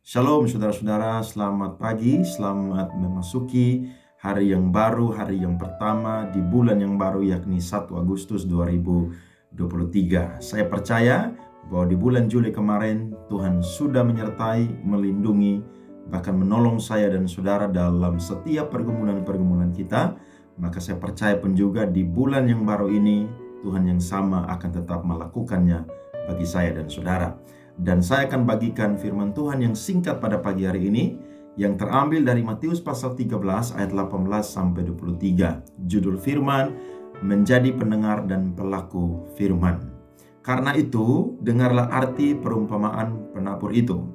Shalom saudara-saudara, selamat pagi, selamat memasuki hari yang baru, hari yang pertama di bulan yang baru yakni 1 Agustus 2023. Saya percaya bahwa di bulan Juli kemarin Tuhan sudah menyertai, melindungi, bahkan menolong saya dan saudara dalam setiap pergumulan-pergumulan kita. Maka saya percaya pun juga di bulan yang baru ini Tuhan yang sama akan tetap melakukannya bagi saya dan saudara. Dan saya akan bagikan firman Tuhan yang singkat pada pagi hari ini yang terambil dari Matius pasal 13 ayat 18 sampai 23. Judul firman, menjadi pendengar dan pelaku firman. Karena itu, dengarlah arti perumpamaan penabur itu.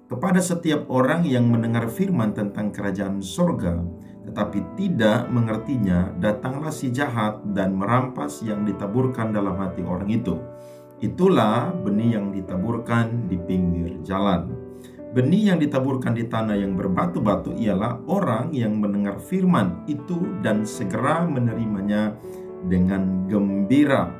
Kepada setiap orang yang mendengar firman tentang kerajaan sorga, tetapi tidak mengertinya, datanglah si jahat dan merampas yang ditaburkan dalam hati orang itu. Itulah benih yang ditaburkan di pinggir jalan. Benih yang ditaburkan di tanah yang berbatu-batu ialah orang yang mendengar firman itu dan segera menerimanya dengan gembira.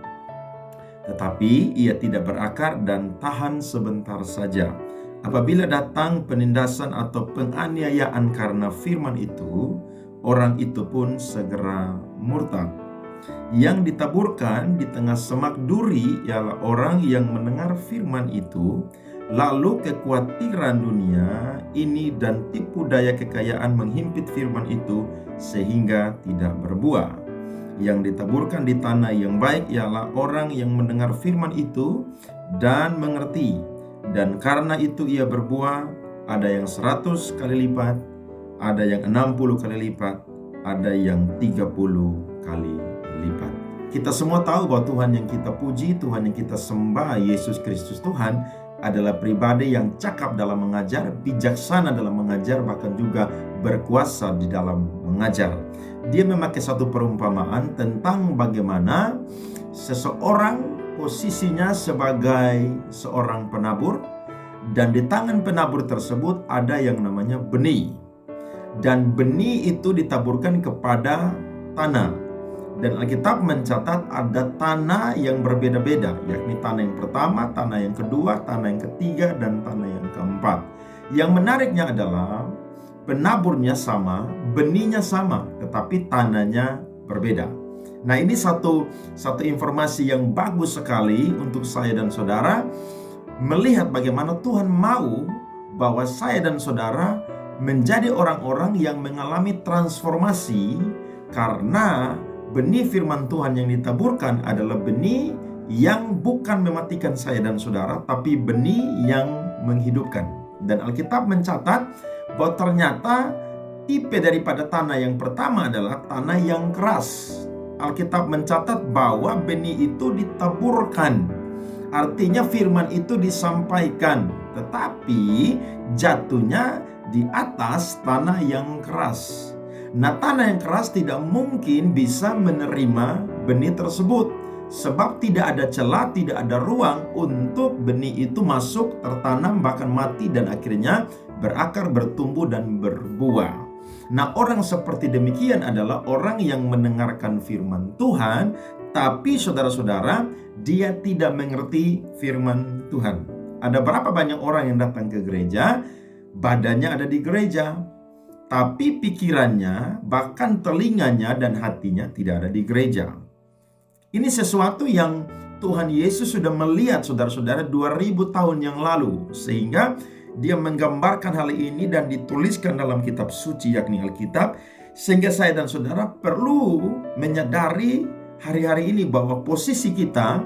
Tetapi ia tidak berakar dan tahan sebentar saja. Apabila datang penindasan atau penganiayaan karena firman itu, orang itu pun segera murtad. Yang ditaburkan di tengah semak duri ialah orang yang mendengar firman itu, lalu kekhawatiran dunia ini dan tipu daya kekayaan menghimpit firman itu sehingga tidak berbuah. Yang ditaburkan di tanah yang baik ialah orang yang mendengar firman itu dan mengerti, dan karena itu ia berbuah, ada yang 100 kali lipat, ada yang 60 kali lipat, ada yang 30 kali lipat. Kita semua tahu bahwa Tuhan yang kita puji, Tuhan yang kita sembah, Yesus Kristus Tuhan, adalah pribadi yang cakap dalam mengajar, bijaksana dalam mengajar, bahkan juga berkuasa di dalam mengajar. Dia memakai satu perumpamaan tentang bagaimana seseorang posisinya sebagai seorang penabur, dan di tangan penabur tersebut ada yang namanya benih. Dan benih itu ditaburkan kepada tanah. Dan Alkitab mencatat ada tanah yang berbeda-beda, yakni tanah yang pertama, tanah yang kedua, tanah yang ketiga, dan tanah yang keempat. Yang menariknya adalah penaburnya sama, benihnya sama, tetapi tanahnya berbeda. Nah, ini satu informasi yang bagus sekali untuk saya dan saudara melihat bagaimana Tuhan mau bahwa saya dan saudara menjadi orang-orang yang mengalami transformasi karena benih firman Tuhan yang ditaburkan adalah benih yang bukan mematikan saya dan saudara, tapi benih yang menghidupkan. Dan Alkitab mencatat bahwa ternyata tipe daripada tanah yang pertama adalah tanah yang keras. Alkitab mencatat bahwa benih itu ditaburkan. Artinya firman itu disampaikan, tetapi jatuhnya di atas tanah yang keras. Nah, tanah yang keras tidak mungkin bisa menerima benih tersebut, sebab tidak ada celah, tidak ada ruang untuk benih itu masuk, tertanam, bahkan mati, dan akhirnya berakar, bertumbuh, dan berbuah. Nah, orang seperti demikian adalah orang yang mendengarkan firman Tuhan, tapi saudara-saudara, dia tidak mengerti firman Tuhan. Ada berapa banyak orang yang datang ke gereja, badannya ada di gereja, tapi pikirannya, bahkan telinganya dan hatinya tidak ada di gereja. Ini sesuatu yang Tuhan Yesus sudah melihat saudara-saudara 2000 tahun yang lalu, sehingga dia menggambarkan hal ini dan dituliskan dalam kitab suci yakni Alkitab, sehingga saya dan saudara perlu menyadari hari-hari ini bahwa posisi kita,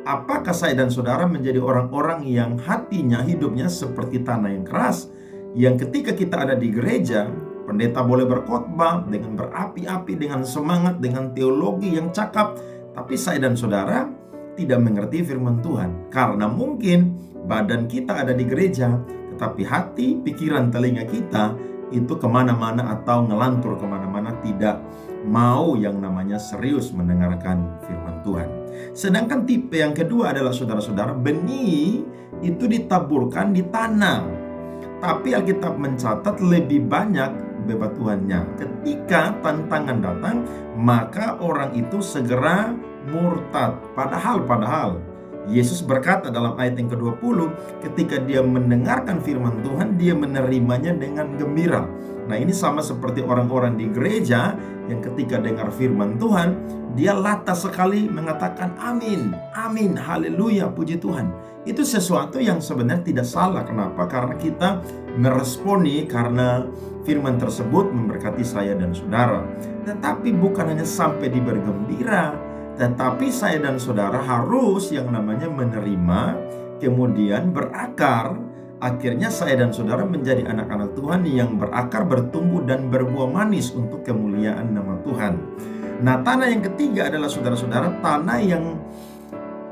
apakah saya dan saudara menjadi orang-orang yang hatinya, hidupnya seperti tanah yang keras, yang ketika kita ada di gereja, pendeta boleh berkhotbah dengan berapi-api, dengan semangat, dengan teologi yang cakap, tapi saya dan saudara tidak mengerti firman Tuhan. Karena mungkin badan kita ada di gereja, tetapi hati, pikiran, telinga kita itu kemana-mana atau ngelantur kemana-mana, tidak mau yang namanya serius mendengarkan firman Tuhan. Sedangkan tipe yang kedua adalah saudara-saudara, benih itu ditaburkan di tanah. Tapi Alkitab mencatat lebih banyak bebatuannya. Ketika tantangan datang, maka orang itu segera murtad. Padahal Yesus berkata dalam ayat yang ke-20, ketika dia mendengarkan firman Tuhan, dia menerimanya dengan gembira. Nah, ini sama seperti orang-orang di gereja yang ketika dengar firman Tuhan, dia lantas sekali mengatakan amin, amin, haleluya, puji Tuhan. Itu sesuatu yang sebenarnya tidak salah. Kenapa? Karena kita meresponi karena firman tersebut memberkati saya dan saudara. Tetapi bukan hanya sampai di bergembira, tetapi saya dan saudara harus yang namanya menerima, kemudian berakar. Akhirnya saya dan saudara menjadi anak-anak Tuhan yang berakar, bertumbuh, dan berbuah manis untuk kemuliaan nama Tuhan. Nah, tanah yang ketiga adalah saudara-saudara, tanah yang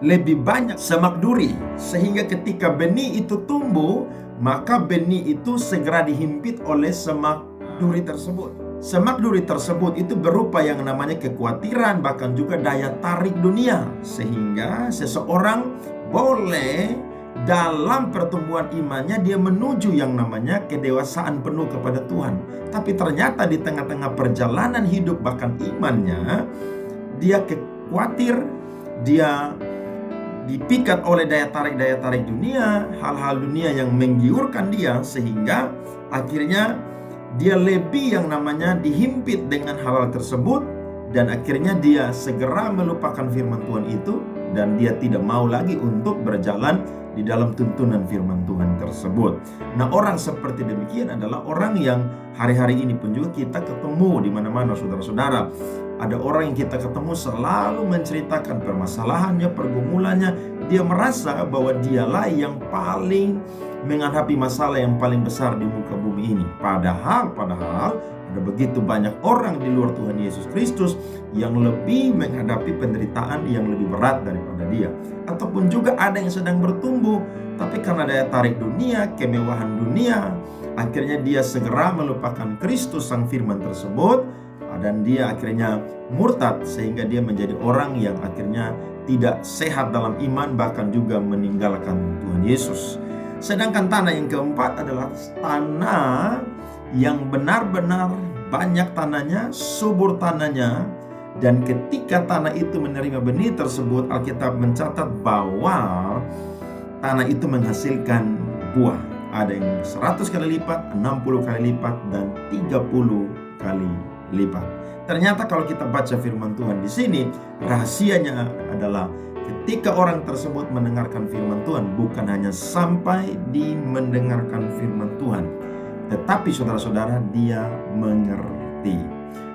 lebih banyak semak duri. Sehingga ketika benih itu tumbuh, maka benih itu segera dihimpit oleh semak duri tersebut. Semak duri tersebut itu berupa yang namanya kekhawatiran, bahkan juga daya tarik dunia. Sehingga seseorang boleh dalam pertumbuhan imannya dia menuju yang namanya kedewasaan penuh kepada Tuhan. Tapi ternyata di tengah-tengah perjalanan hidup bahkan imannya, dia khawatir, dia dipikat oleh daya tarik dunia, hal-hal dunia yang menggiurkan dia, sehingga akhirnya dia lebih yang namanya dihimpit dengan hal-hal tersebut, dan akhirnya dia segera melupakan firman Tuhan itu, dan dia tidak mau lagi untuk berjalan di dalam tuntunan firman Tuhan tersebut. Nah, orang seperti demikian adalah orang yang hari-hari ini pun juga kita ketemu di mana-mana, saudara-saudara. Ada orang yang kita ketemu selalu menceritakan permasalahannya, pergumulannya. Dia merasa bahwa dialah yang paling menghadapi masalah yang paling besar di muka bumi ini. Padahal ada begitu banyak orang di luar Tuhan Yesus Kristus yang lebih menghadapi penderitaan yang lebih berat daripada dia. Ataupun juga ada yang sedang bertumbuh, tapi karena daya tarik dunia, kemewahan dunia, akhirnya dia segera melupakan Kristus sang firman tersebut, dan dia akhirnya murtad, sehingga dia menjadi orang yang akhirnya tidak sehat dalam iman, bahkan juga meninggalkan Tuhan Yesus. Sedangkan tanah yang keempat adalah tanah yang benar-benar banyak tanahnya, subur tanahnya, dan ketika tanah itu menerima benih tersebut, Alkitab mencatat bahwa tanah itu menghasilkan buah. Ada yang 100 kali lipat, 60 kali lipat, dan 30 kali lipat. Ternyata kalau kita baca firman Tuhan di sini, rahasianya adalah ketika orang tersebut mendengarkan firman Tuhan, bukan hanya sampai di mendengarkan firman Tuhan, tetapi saudara-saudara, dia mengerti.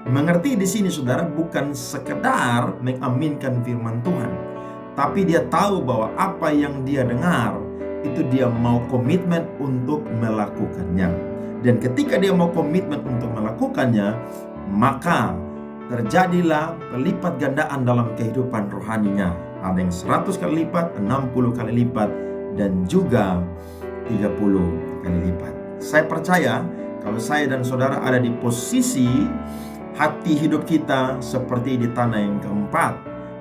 Mengerti di sini, saudara, bukan sekedar mengaminkan firman Tuhan, tapi dia tahu bahwa apa yang dia dengar itu dia mau komitmen untuk melakukannya. Dan ketika dia mau komitmen untuk melakukannya, maka terjadilah pelipat gandaan dalam kehidupan rohaninya. Ada yang 100 kali lipat, 60 kali lipat, dan juga 30 kali lipat. Saya percaya kalau saya dan saudara ada di posisi hati hidup kita seperti di tanah yang keempat,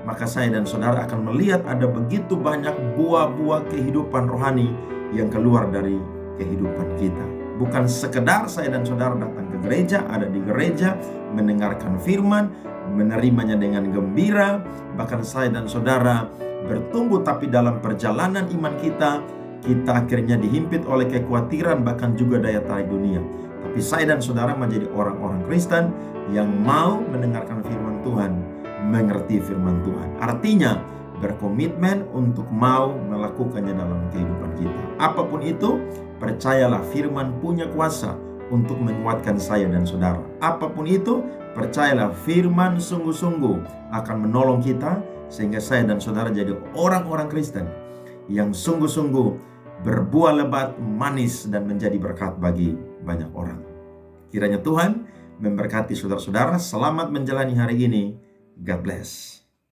maka saya dan saudara akan melihat ada begitu banyak buah-buah kehidupan rohani yang keluar dari kehidupan kita. Bukan sekedar saya dan saudara datang ke gereja, ada di gereja, mendengarkan firman, menerimanya dengan gembira, bahkan saya dan saudara bertumbuh, tapi dalam perjalanan iman kita akhirnya dihimpit oleh kekhawatiran, bahkan juga daya tarik dunia. Tapi saya dan saudara menjadi orang-orang Kristen yang mau mendengarkan firman Tuhan, mengerti firman Tuhan. Artinya berkomitmen untuk mau melakukannya dalam kehidupan kita. Apapun itu, percayalah firman punya kuasa untuk menguatkan saya dan saudara. Apapun itu, percayalah firman sungguh-sungguh akan menolong kita, sehingga saya dan saudara jadi orang-orang Kristen yang sungguh-sungguh berbuah lebat, manis, dan menjadi berkat bagi banyak orang. Kiranya Tuhan memberkati saudara-saudara. Selamat menjalani hari ini. God bless.